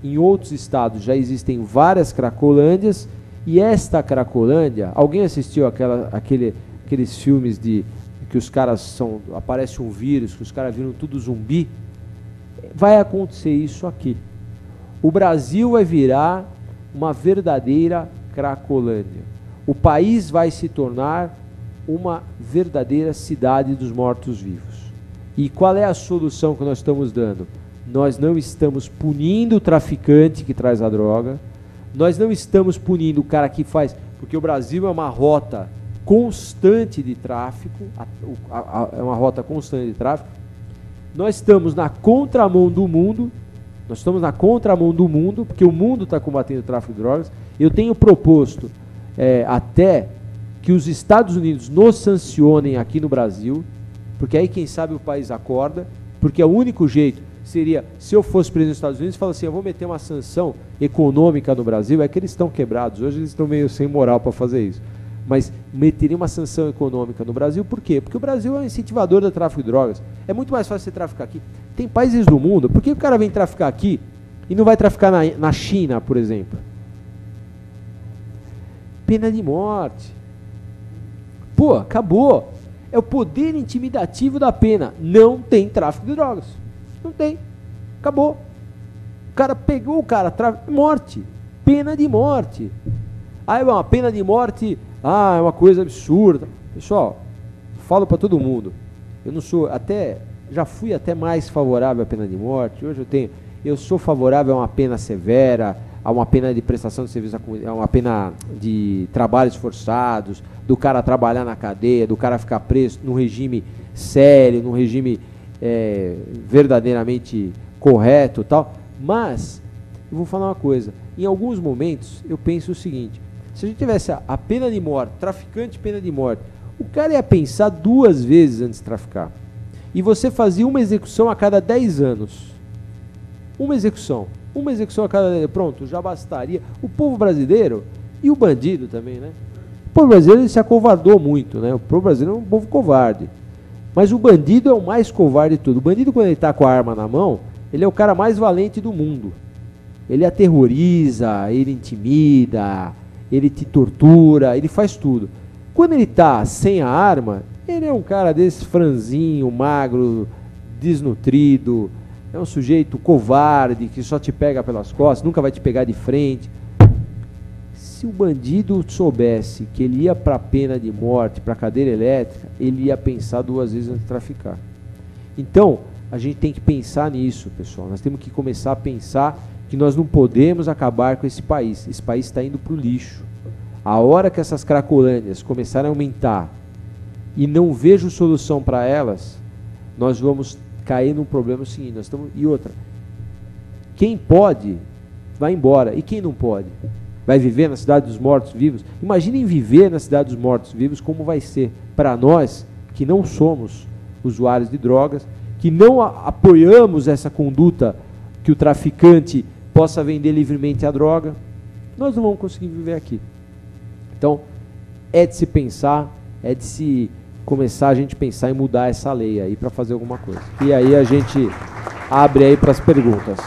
em outros estados já existem várias Cracolândias, e esta Cracolândia, alguém assistiu aqueles filmes de que os caras aparece um vírus, que os caras viram tudo zumbi? Vai acontecer isso aqui. O Brasil vai virar uma verdadeira Cracolândia. O país vai se tornar uma verdadeira cidade dos mortos-vivos. E qual é a solução que nós estamos dando? Nós não estamos punindo o traficante que traz a droga, nós não estamos punindo o cara que faz, porque o Brasil é uma rota constante de tráfico, é uma rota constante de tráfico. Nós estamos na contramão do mundo, porque o mundo está combatendo o tráfico de drogas. Eu tenho proposto até que os Estados Unidos nos sancionem aqui no Brasil, porque aí quem sabe o país acorda, porque é o único jeito seria, se eu fosse presidente dos Estados Unidos, falar assim, eu vou meter uma sanção econômica no Brasil, é que eles estão quebrados, hoje eles estão meio sem moral para fazer isso, mas meteria uma sanção econômica no Brasil, por quê? Porque o Brasil é um incentivador do tráfico de drogas, é muito mais fácil você traficar aqui. Tem países do mundo, por que o cara vem traficar aqui e não vai traficar na China, por exemplo? Pena de morte. Pô, acabou. É o poder intimidativo da pena. Não tem tráfico de drogas. Não tem. Acabou. O cara pegou o cara, morte. Pena de morte. Ah, é uma pena de morte. Ah, é uma coisa absurda. Pessoal, falo para todo mundo. Eu não sou, já fui até mais favorável à pena de morte. Hoje eu sou favorável a uma pena severa, a uma pena de prestação de serviço à comunidade, a uma pena de trabalhos forçados, do cara trabalhar na cadeia, do cara ficar preso num regime sério, num regime verdadeiramente correto e tal. Mas, eu vou falar uma coisa, em alguns momentos eu penso o seguinte, se a gente tivesse a pena de morte, traficante pena de morte, o cara ia pensar 2 vezes antes de traficar. E você fazia uma execução a cada 10 anos. Uma execução a cada 10 anos. Pronto, já bastaria. O povo brasileiro, e o bandido também, né? O povo brasileiro ele se acovardou muito, né? O povo brasileiro é um povo covarde. Mas o bandido é o mais covarde de tudo. O bandido, quando ele está com a arma na mão, ele é o cara mais valente do mundo. Ele aterroriza, ele intimida, ele te tortura, ele faz tudo. Quando ele está sem a arma, ele é um cara desse franzinho, magro, desnutrido, é um sujeito covarde, que só te pega pelas costas, nunca vai te pegar de frente. Se o bandido soubesse que ele ia para a pena de morte, para a cadeira elétrica, ele ia pensar 2 vezes antes de traficar. Então, a gente tem que pensar nisso, pessoal. Nós temos que começar a pensar que nós não podemos acabar com esse país. Esse país está indo para o lixo. A hora que essas cracolândias começarem a aumentar e não vejo solução para elas, nós vamos cair num problema seguinte. E outra, quem pode, vai embora. E quem não pode? Vai viver na cidade dos mortos-vivos? Imaginem viver na cidade dos mortos-vivos, como vai ser para nós que não somos usuários de drogas, que não apoiamos essa conduta que o traficante possa vender livremente a droga. Nós não vamos conseguir viver aqui. Então, é de se pensar, é de se começar a gente pensar em mudar essa lei aí para fazer alguma coisa. E aí a gente abre aí para as perguntas.